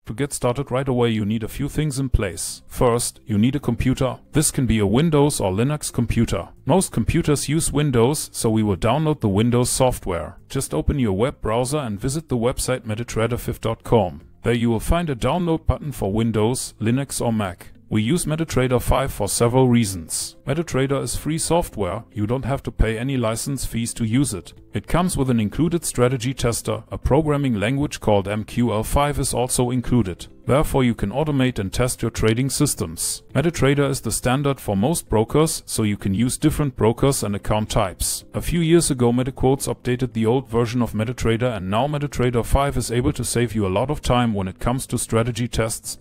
To get started right away, you need a few things in place. First, you need a computer. This can be a Windows or Linux computer. Most computers use Windows, so we will download the Windows software. Just open your web browser and visit the website metatrader5.com. There you will find a download button for Windows, Linux or Mac. We use Metatrader 5 for several reasons. Metatrader is free software, you don't have to pay any license fees to use it. It comes with an included strategy tester, a programming language called MQL5 is also included. Therefore you can automate and test your trading systems. Metatrader is the standard for most brokers, so you can use different brokers and account types. A few years ago MetaQuotes updated the old version of Metatrader, and now Metatrader 5 is able to save you a lot of time when it comes to strategy tests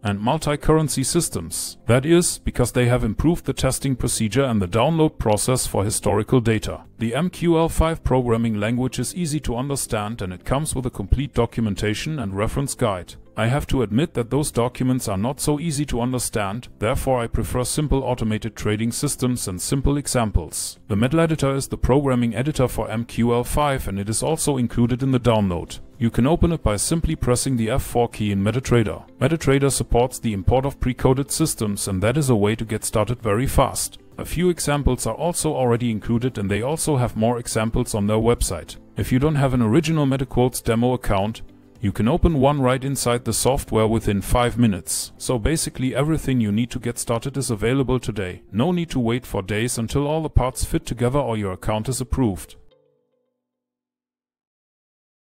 and multi-currency systems. That is, because they have improved the testing procedure and the download process for historical data. The MQL5 programming language is easy to understand, and it comes with a complete documentation and reference guide. I have to admit that those documents are not so easy to understand, therefore I prefer simple automated trading systems and simple examples. The Metaeditor is the programming editor for MQL5, and it is also included in the download. You can open it by simply pressing the F4 key in Metatrader. Metatrader supports the import of pre-coded systems, and that is a way to get started very fast. A few examples are also already included, and they also have more examples on their website. If you don't have an original MetaQuotes demo account, you can open one right inside the software within 5 minutes. So basically everything you need to get started is available today. No need to wait for days until all the parts fit together or your account is approved.